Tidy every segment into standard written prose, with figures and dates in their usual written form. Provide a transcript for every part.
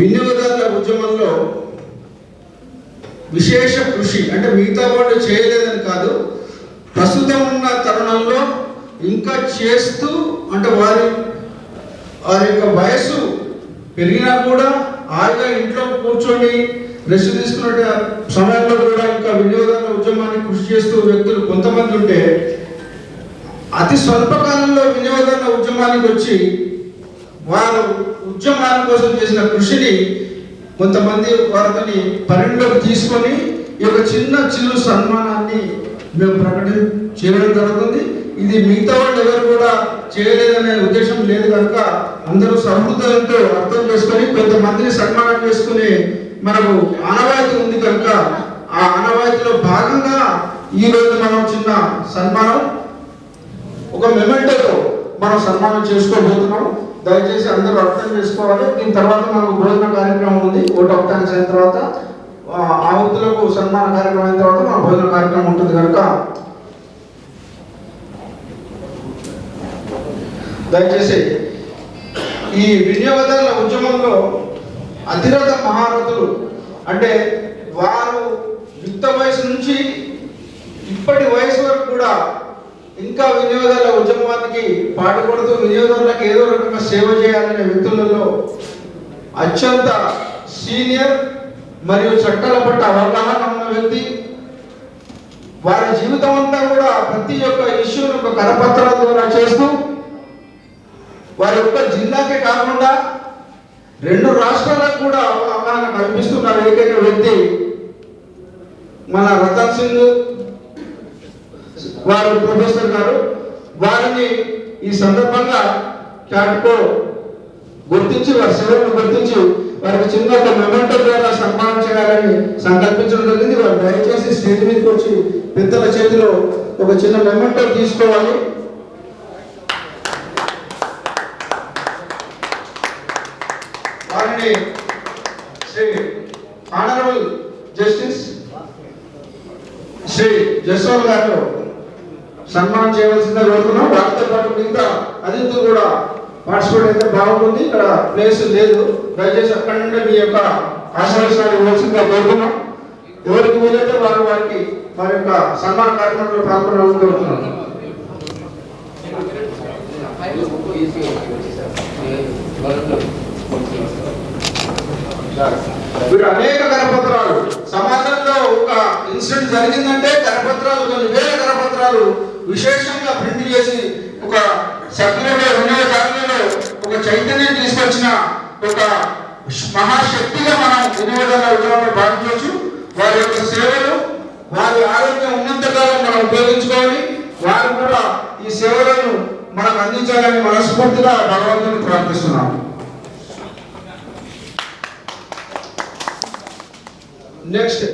వినియోగదారుల ఉద్యమంలో విశేష కృషి అంటే మిగతా వాళ్ళు చేయలేదని కాదు, ప్రస్తుతం ఉన్న తరుణంలో ఇంకా చేస్తూ అంటే వారి యొక్క వయస్సు పెరిగినా కూడా హాయిగా ఇంట్లో కూర్చొని రెస్ట్ తీసుకునే సమయంలో కూడా ఇంకా వినియోగదారుల ఉద్యమాన్ని కృషి చేస్తూ వ్యక్తులు కొంతమంది ఉంటే, అతి స్వల్ప కాలంలో వినియోగదారుల ఉద్యమానికి వచ్చి వారు ఉద్యమాల కోసం చేసిన కృషిని కొంతమంది వారిని పరిగణలోకి తీసుకొని ఈ యొక్క చిన్న సన్మానాన్ని మేము చేయడం జరుగుతుంది. ఇది మిగతా వాళ్ళు ఎవరు కూడా చేయలేదనే ఉద్దేశం లేదు కనుక అందరూ సహృదయంతో అర్థం చేసుకొని కొంతమందిని సన్మానం చేసుకుని మనకు ఆనవాయితీ ఉంది కనుక ఆ ఆనవాయితీలో భాగంగా ఈరోజు మనం చిన్న సన్మానం ఒక మెమెంటోతో మనం సన్మానం చేసుకోబోతున్నాం. దయచేసి అందరూ అర్థం చేసుకోవాలి. దీని తర్వాత మనకు భోజన కార్యక్రమం ఉంది. ఓట్ ఆఫ్ థ్యాంక్స్ అయిన తర్వాత ఆహుతులకు సన్మాన కార్యక్రమం అయిన తర్వాత మన భోజన కార్యక్రమం ఉంటుంది కనుక దయచేసి ఈ వినియోగదారుల ఉద్యమంలో అతిరథ మహారథులు అంటే వారు యుక్త వయసు నుంచి ఇప్పటి వయసు వరకు కూడా ఇంకా వినియోగదారుల ఉద్యమానికి పాటుపడుతూ వినియోగదారులకు ఏదో రకంగా సేవ చేయాలనే వ్యక్తులలో అత్యంత సీనియర్ మరియు చట్టాల పట్ల అవగాహన ఉన్న వ్యక్తి. వారి జీవితం అంతా కూడా ప్రతి ఒక్క ఇష్యూను ఒక కరపత్రాల ద్వారా చేస్తూ వారి యొక్క జిల్లాకే కాకుండా 2 రాష్ట్రాలకు కూడా అవగాహన కల్పిస్తున్న ఏకైక వ్యక్తి మన రతన్ సింగ్ వారు ప్రొఫెసర్ గారు. వారిని ఈ సందర్భంగా క్యాట్కో గుర్తించి వారి సేవలను గుర్తించి వారికి చిన్న ఒక మెమెంటో ద్వారా సన్మానం చేయాలని సంకల్పించడం జరిగింది. వారు దయచేసి స్టేజ్ మీదకి వచ్చి పెద్దల చేతిలో ఒక చిన్న మెమెంటో తీసుకోవాలి. వారిని శ్రీ ఆనరబుల్ జస్టిస్ శ్రీ జస్వాల్ గారు సన్మానం చేయవలసిందిగా కోరుతున్నాం. వారితో పాటు మిగతా అతిథులు కూడా పార్టిసిపేట్ అయితే బాగుంటుంది. ఇక్కడ ప్లేస్ లేదు, దయచేసి అక్కడి నుండి మీ యొక్క ఆశీర్వాదాలు ఇవ్వాల్సిందిగా కోరుతున్నాం. ఎవరికి వీలైతే వారికి వారి యొక్క సన్మాన కార్యక్రమంలో పాల్గొనాలని కోరుతున్నాం. వీరు అనేక కరపత్రాలు సమాజంలో ఒక ఇన్సిడెంట్ జరిగిందంటే కరపత్రాలు కొన్ని వేల కరపత్రాలు విశేషంగా ప్రింట్ చేసి ఒక సభ్యులలో 2000లో ఒక చైతన్యం తీసుకొచ్చిన ఒక మహాశక్తిగా మనం వినియోగదారుల ఉద్యమంలో భావించవచ్చు. వారి యొక్క సేవలు వారి ఆరోగ్యం ఉన్నంతకాలం మనం ఉపయోగించుకోవాలి. వారు కూడా ఈ సేవలను మనకు అందించాలని మనస్ఫూర్తిగా భగవంతుని ప్రార్థిస్తున్నాం. నెక్స్ట్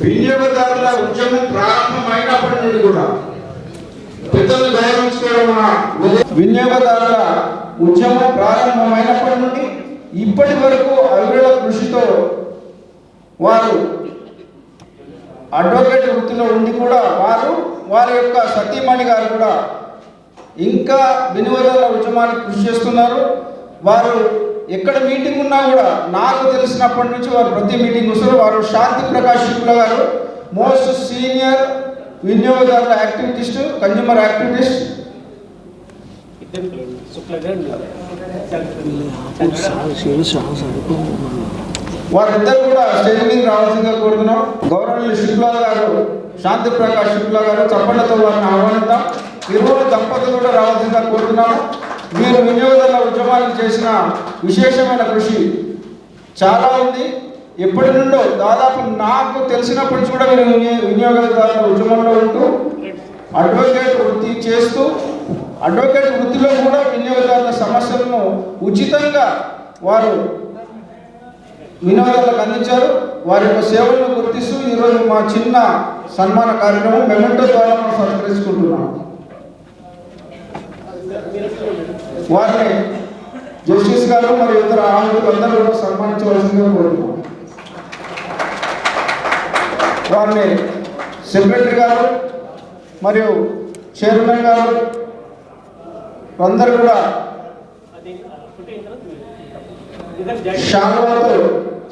వినియోగదారుల ఉద్యమం ప్రారంభమైనప్పటి నుండి కూడా పెద్దలను గౌరవించుకోవడం వినియోగదారుల ఉద్యమం ప్రారంభమైనప్పటి నుండి ఇప్పటి వరకు అవిరళ కృషితో వారు అడ్వకేట్ వృత్తిలో ఉండి కూడా వారి యొక్క సతీమణి గారు కూడా ఇంకా వినియోగదారుల ఉద్యమానికి కృషి చేస్తున్నారు. వారు ఎక్కడ మీటింగ్ ఉన్నా కూడా నాకు తెలిసినప్పటి నుంచి వారు ప్రతి మీటింగ్ వస్తారు. వారు శాంతి ప్రకాష్ శుక్లా గారు మోస్ట్ సీనియర్ వినియోగదారుల యాక్టివిటిస్ట్, కన్జ్యూమర్ యాక్టివిటిస్ట్. వారిద్దరు కూడా స్టేజ్ మీద రావాల్సిందిగా కోరుతున్నాం. గౌరవనీయులు శుక్లా గారు, శాంతి ప్రకాష్ శుక్లా గారు చప్పట్లతో వారిని ఆహ్వానిద్దాం. ఇరువురు దంపతులు కూడా రావాల్సిందిగా కోరుతున్నాము. మీరు వినియోగదారుల ఉద్యమానికి చేసిన విశేషమైన కృషి చాలా ఉంది. ఎప్పటి నుండో దాదాపు నాకు తెలిసినప్పటి నుంచి కూడా మీరు వినియోగదారుల ఉద్యమంలో ఉంటూ అడ్వకేట్ వృత్తి చేస్తూ అడ్వకేట్ వృత్తిలో కూడా వినియోగదారుల సమస్యలను ఉచితంగా వారు వినియోగదారులకు అందించారు. వారి యొక్క సేవలను గుర్తిస్తూ ఈరోజు మా చిన్న సన్మాన కార్యక్రమం మెమెంటో ద్వారా మనం సత్కరించుకుంటున్నాం. వారిని జస్టిస్ గారు మరియు ఇతర ఆహ్వానితులు అందరూ కూడా సన్మానించవలసిందిగా కోరుతున్నాం. వారిని సెక్రటరీ గారు మరియు చైర్మన్ గారు అందరూ కూడా శాలువాతో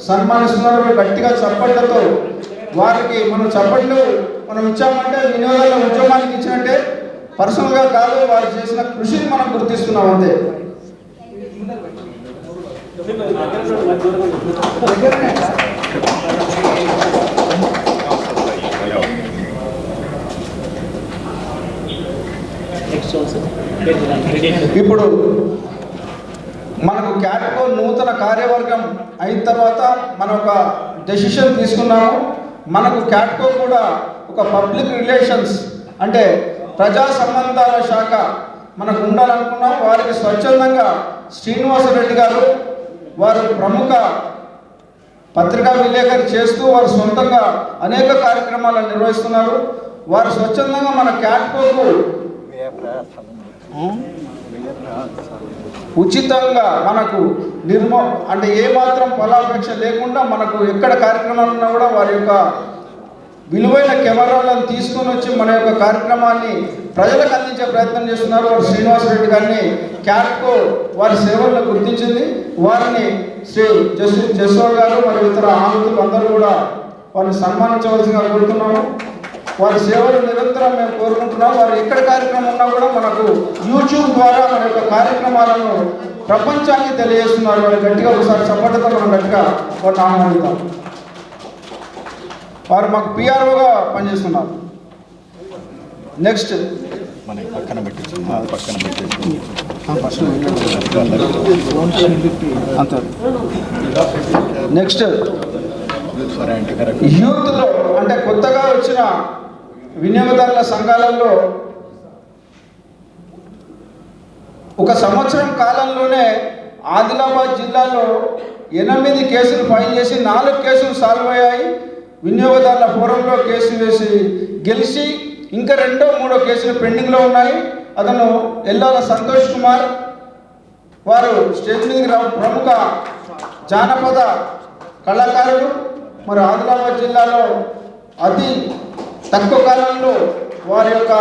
సన్మానిస్తున్నారు. గట్టిగా చప్పట్లతో వారికి మనం చప్పట్లు మనం ఇచ్చామంటే వినియోగాల ఉద్యమానికి ఇచ్చినట్టే, పర్సనల్గా కాదు, వారు చేసిన కృషిని మనం గుర్తిస్తున్నాం అంతే. ఇప్పుడు మనకు క్యాట్కో నూతన కార్యవర్గం అయిన తర్వాత మనం ఒక డెసిషన్ తీసుకున్నాము. మనకు క్యాట్కో కూడా ఒక పబ్లిక్ రిలేషన్స్ అంటే ప్రజా సంబంధాల శాఖ మనకు ఉండాలనుకున్నాం. వారికి స్వచ్ఛందంగా శ్రీనివాసరెడ్డి గారు వారు ప్రముఖ పత్రికా విలేకరి చేస్తూ వారు సొంతంగా అనేక కార్యక్రమాలను నిర్వహిస్తున్నారు. వారు స్వచ్ఛందంగా మన క్యాట్కోకు ఉచితంగా మనకు అంటే ఏమాత్రం ఫలాపేక్ష లేకుండా మనకు ఎక్కడ కార్యక్రమాలు ఉన్నా కూడా వారి యొక్క విలువైన కెమెరాలను తీసుకొని వచ్చి మన యొక్క కార్యక్రమాన్ని ప్రజలకు అందించే ప్రయత్నం చేస్తున్నారు. వారు శ్రీనివాసరెడ్డి గారిని క్యాట్కో వారి సేవలను గుర్తించింది. వారిని శ్రీ జస్వాల్ గారు మరియు ఇతర ఆహుతులు అందరూ కూడా వారిని సన్మానించవలసిందిగా కోరుతున్నాము. వారి సేవలు నిరంతరం మేము కోరుకుంటున్నాం. వారు ఎక్కడ కార్యక్రమం ఉన్నా కూడా మనకు యూట్యూబ్ ద్వారా మన యొక్క కార్యక్రమాలను ప్రపంచానికి తెలియజేస్తున్నారు. వారు గట్టిగా ఒకసారి చప్పట్లతో మనం గట్టిగా వారిని ఆహ్వానిద్దాం. వారు మాకు పిఆర్ఓగా పనిచేస్తున్నారు. నెక్స్ట్ నెక్స్ట్ యూత్లో అంటే కొత్తగా వచ్చిన వినియోగదారుల సంఘాలలో ఒక సంవత్సరం కాలంలోనే ఆదిలాబాద్ జిల్లాలో 8 కేసులు ఫైల్ చేసి 4 కేసులు సాల్వ్ అయ్యాయి. వినియోగదారుల ఫోరంలో కేసు వేసి గెలిచి ఇంకా 2-3 కేసులు పెండింగ్లో ఉన్నాయి. అతను ఎల్లాల సంతోష్ కుమార్ వారు స్టేజ్ మీదకి ప్రముఖ జానపద కళాకారుడు. మరి ఆదిలాబాద్ జిల్లాలో అతి తక్కువ కాలంలో వారి యొక్క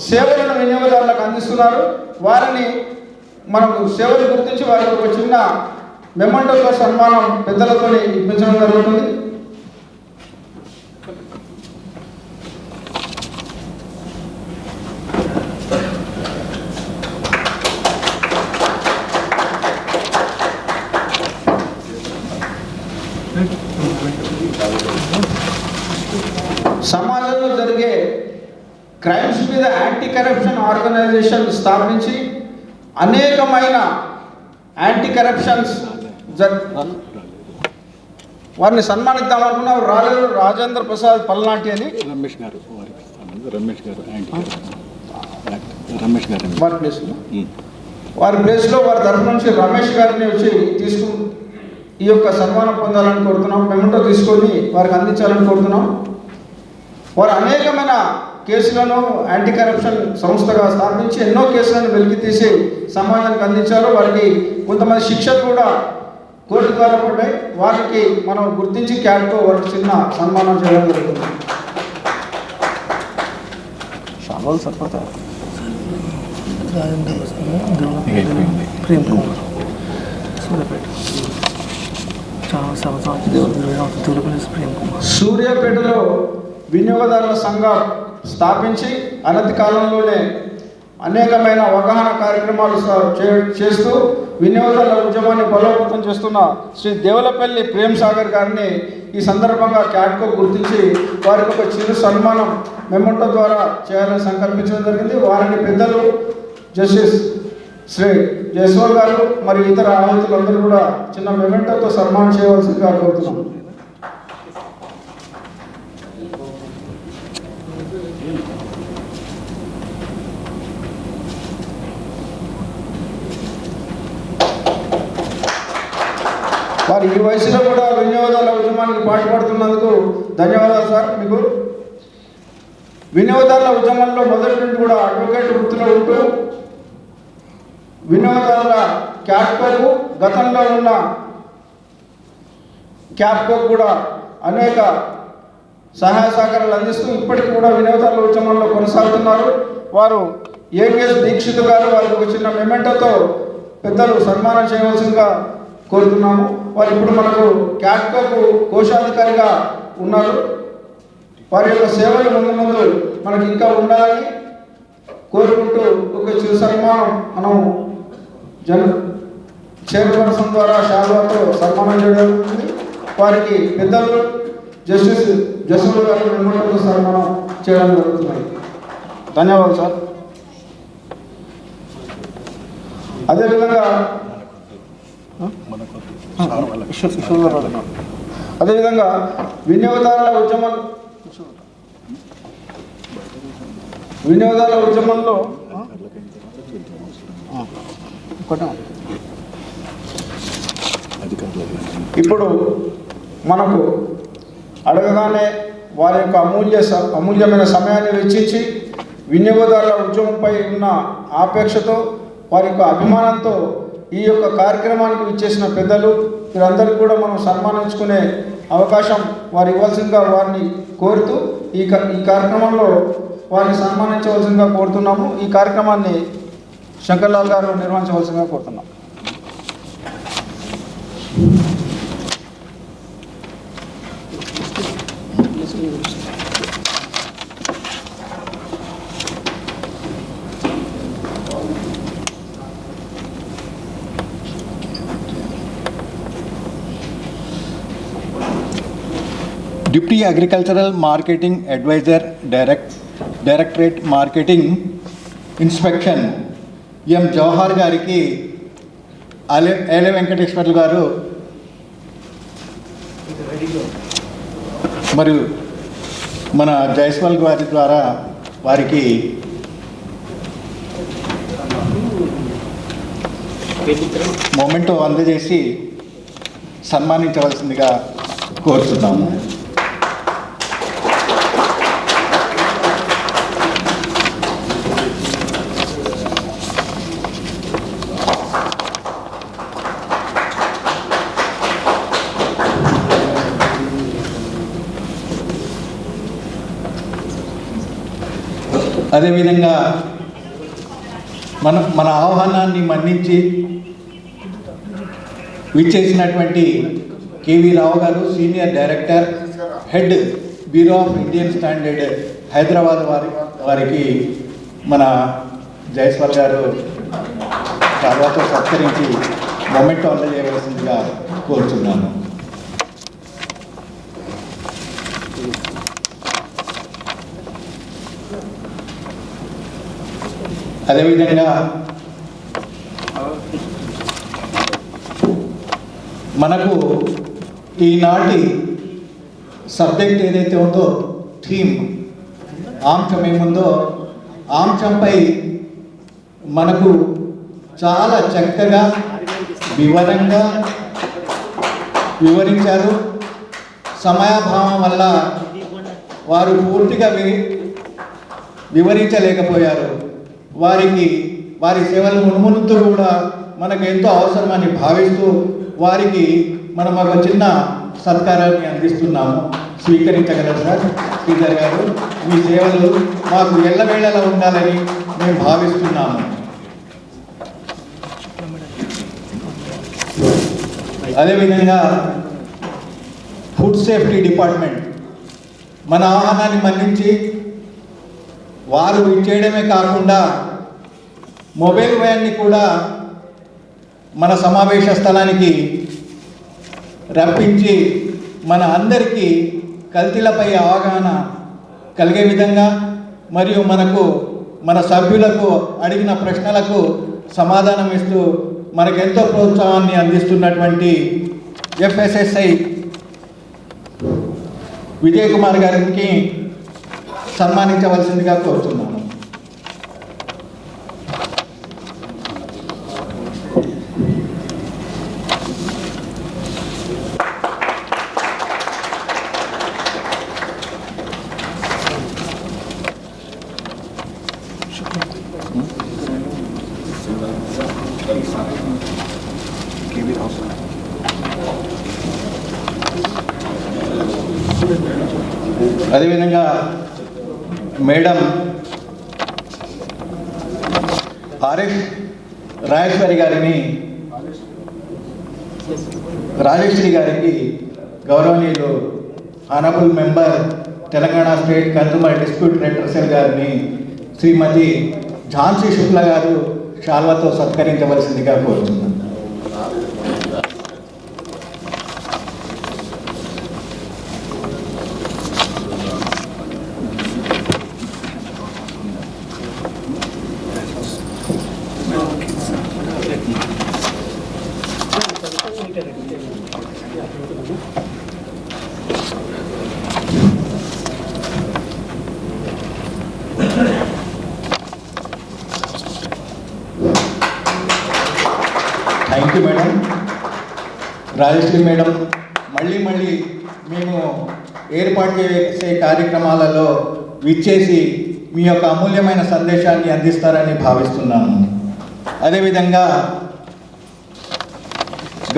సేవలను వినియోగదారులకు అందిస్తున్నారు. వారిని మనకు సేవలు గుర్తించి వారికి ఒక చిన్న మెమంటోతో సన్మానం పెద్దలతో ఇప్పించడం జరుగుతుంది. సమాజంలో జరిగే క్రైమ్స్ మీద యాంటీ కరప్షన్ ఆర్గనైజేషన్ స్థాపించి అనేకమైన యాంటీ కరప్షన్స్ వారిని సన్మానిద్దామనుకున్నారు. రాజేంద్ర ప్రసాద్ పల్నాటి అని రమేష్ గారు వారి ప్లేస్లో వారి తరఫు నుంచి రమేష్ గారిని వచ్చి ఈ యొక్క సన్మానం పొందాలని కోరుతున్నాం. మెమెంటో తీసుకొని వారికి అందించాలని కోరుతున్నాం. వారు అనేకమైన కేసులను యాంటీ కరప్షన్ సంస్థగా స్థాపించి ఎన్నో కేసులను వెలికి తీసి సమాజానికి అందించారు. వారికి కొంతమంది శిక్షలు కూడా కోర్టు ద్వారా పడ్డాయి. వారికి మనం గుర్తించి క్యాట్కో వారికి చిన్న సన్మానం చేయడం జరుగుతుంది. సూర్యాపేటలో వినియోగదారుల సంఘం స్థాపించి అనతి కాలంలోనే అనేకమైన అవగాహన కార్యక్రమాలు చేస్తూ వినియోగదారుల ఉద్యమాన్ని బలోపేతం చేస్తున్న శ్రీ దేవులపల్లి ప్రేమ్ సాగర్ గారిని ఈ సందర్భంగా క్యాట్కో గుర్తించి వారికి ఒక చిరు సన్మానం మెమెంటో ద్వారా చేయాలని సంకల్పించడం జరిగింది. వారిని పెద్దలు జస్టిస్ శ్రీ జస్వాల్ గారు మరియు ఇతర ఆహుతులందరూ కూడా చిన్న మెమెంటోతో సన్మానం చేయవలసిందిగా కోరుతున్నాం. వారు ఈ వయసులో కూడా వినియోగదారుల ఉద్యమానికి పాటుపడుతున్నందుకు ధన్యవాదాలు సార్. మీకు వినియోగదారుల ఉద్యమంలో మొదటి నుండి కూడా అడ్వకేట్ వృత్తిలో ఉంటూ వినియోగదారుల క్యాట్కోకు గతంలో ఉన్న క్యాట్కోకు కూడా అనేక సహాయ సహకారాలు అందిస్తూ ఇప్పటికి కూడా వినియోగదారుల ఉద్యమంలో కొనసాగుతున్నారు. వారు ఏవిఎస్ దీక్షిత్ గారు వారికి ఒక చిన్న మెమెంటోతో పెద్దలు సన్మానం చేయవలసిందిగా కోరుతున్నాము. వారు ఇప్పుడు మనకు క్యాట్కోకు కోశాధికారిగా ఉన్నారు. వారి యొక్క సేవలు ముందు ముందు మనకి ఇంకా ఉండాలని కోరుకుంటూ ఒక చిరు సన్మానం మనం చైర్పర్సన్ ద్వారా శాలువాతో సన్మానం చేయడం జరుగుతుంది. వారికి పెద్దలు జస్టిస్ జస్టిస్ గారు మెమోరియల్తో సన్మానం చేయడం జరుగుతుంది. ధన్యవాదాలు సార్. అదేవిధంగా వినియోగదారుల ఉద్యమంలో ఇప్పుడు మనకు అడగగానే వారి యొక్క అమూల్యమైన సమయాన్ని వెచ్చించి వినియోగదారుల ఉద్యమంపై ఉన్న ఆపేక్షతో వారి యొక్క అభిమానంతో ఈ యొక్క కార్యక్రమానికి విచ్చేసిన పెద్దలు వీరందరికీ కూడా మనం సన్మానించుకునే అవకాశం వారు ఇవ్వాల్సిందిగా వారిని కోరుతూ ఈ కార్యక్రమంలో వారిని సన్మానించవలసిందిగా కోరుతున్నాము. ఈ కార్యక్రమాన్ని శంకర్లాల్ గారు నిర్వహించవలసిందిగా కోరుతున్నాం. Deputy Agricultural Marketing Advisor, Directorate Marketing Inspection ఎం జవహర్ గారికి ఏలే వెంకటేశ్వర్లు గారు మరియు మన జైస్వాల్ గారి ద్వారా వారికి మొమెంటో అందజేసి సన్మానించవలసిందిగా కోరుతున్నాము. అదేవిధంగా మన ఆహ్వానాన్ని మన్నించి విచ్చేసినటువంటి కేవీ రావు గారు, senior director, head bureau of Indian standard Hyderabad వారికి మన జైస్వాల్ గారు తర్వాత సత్కరించి మొమెంటో అందజేయవలసిందిగా కోరుతున్నాను. అదేవిధంగా మనకు ఈనాటి సబ్జెక్ట్ ఏదైతే ఉందో, థీమ్, అంశం ఏముందో, అంశంపై మనకు చాలా చక్కగా వివరంగా వివరించారు. సమయాభావం వల్ల వారు పూర్తిగా వివరించలేకపోయారు. వారి సేవలు మునుమునుతూ కూడా మనకు ఎంతో అవసరమని భావిస్తూ వారికి మనం ఒక చిన్న సత్కారాన్ని అందిస్తున్నాము. స్వీకరించగలరు సార్. శ్రీధర్ గారు, మీ సేవలు మాకు ఎల్లవేళలా ఉండాలని మేము భావిస్తున్నాము. అదేవిధంగా ఫుడ్ సేఫ్టీ డిపార్ట్మెంట్ మన ఆహ్వానాన్ని మన్నించి వారు ఇచ్చేయడమే కాకుండా మొబైల్ వ్యాన్ని కూడా మన సమావేశ స్థలానికి రప్పించి మన అందరికీ కల్తీలపై అవగాహన కలిగే విధంగా మరియు మన సభ్యులకు అడిగిన ప్రశ్నలకు సమాధానం ఇస్తూ మనకెంతో ప్రోత్సాహాన్ని అందిస్తున్నటువంటి FSSI విజయ్ కుమార్ గారికి సన్మానించవలసిందిగా కోరుతున్నాను. అదేవిధంగా మేడం ఆర్ఎఫ్ రాజేశ్వరి గారికి గౌరవనీయులు honourable member Telangana state consumer dispute redressal గారిని శ్రీమతి ఝాన్సీ శుక్లా గారు శాల్వతో సత్కరించవలసిందిగా కోరుతున్నాను. Thank you madam. Rajashree madam మళ్ళీ మేము ఏర్పాటు చేసే కార్యక్రమాలలో విచ్చేసి మీ యొక్క అమూల్యమైన సందేశాన్ని అందిస్తారని భావిస్తున్నాను. అదేవిధంగా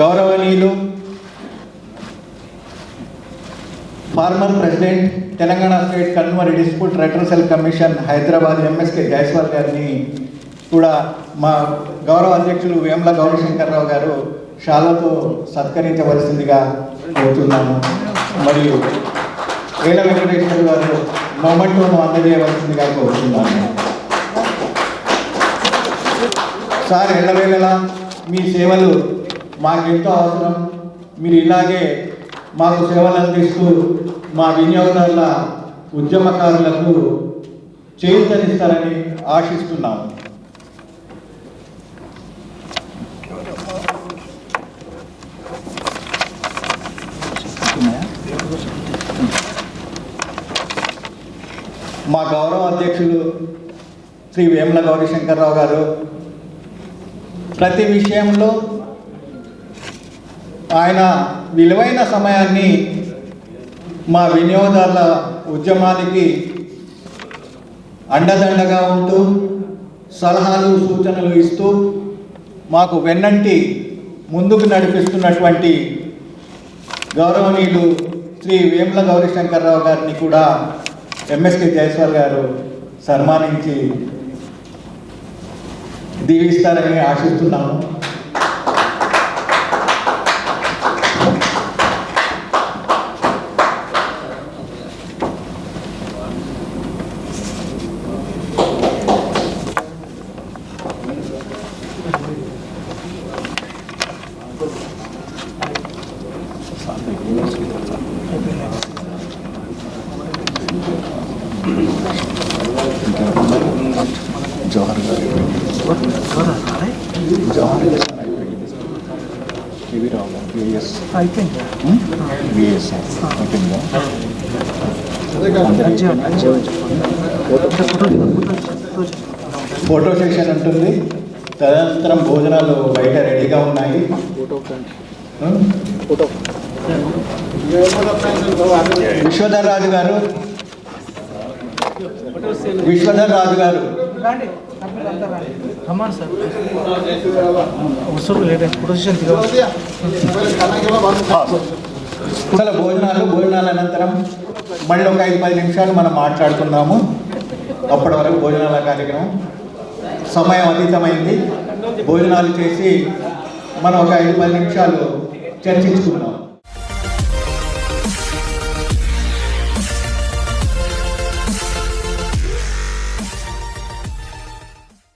గౌరవనీయులు former president Telangana state consumer dispute redressal commission Hyderabad MSK Jaiswal గారిని కూడా మా గౌరవ అధ్యక్షులు వేముల గౌరీశంకర్రావు గారు శాలతో సత్కరించవలసిందిగా కోరుతున్నాము. మరియు ఏల వెంకటేశ్వర గారు మొమెంటోను అందజేయవలసిందిగా కోరుతున్నాను. సార్, ఎల్లవేళలా మీ సేవలు మాకెంతో అవసరం. మీరు ఇలాగే మాకు సేవలు అందిస్తూ మా వినియోగదారుల ఉద్యమకారులకు చేయూతనిస్తారని ఆశిస్తున్నాము. మా గౌరవ అధ్యక్షులు శ్రీ వేముల గౌరీశంకర్రావు గారు ప్రతి విషయంలో ఆయన విలువైన సమయాన్ని మా వినియోగదారుల ఉద్యమానికి అండదండగా ఉంటూ సలహాలు సూచనలు ఇస్తూ మాకు వెన్నంటి ముందుకు నడిపిస్తున్నటువంటి గౌరవనీయులు శ్రీ వేముల గౌరీశంకర్రావు గారిని కూడా ఎంఎస్కే జైస్వాల్ గారు సన్మానించి దీవిస్తారని ఆశిస్తున్నాము. జోహర్ గారు ఫోటో సెక్షన్ ఉంటుంది. తదనంతరం భోజనాలు బయట రెడీగా ఉన్నాయి. విశ్వధర్ రాజు గారు అసలు భోజనాల అనంతరం మళ్ళీ ఒక 5-10 నిమిషాలు మనం మాట్లాడుకుందాము. అప్పటి వరకు భోజనాల కార్యక్రమం సమయం అతీతమైంది. భోజనాలు చేసి మనం ఒక 5-10 నిమిషాలు చర్చించుకుందాం.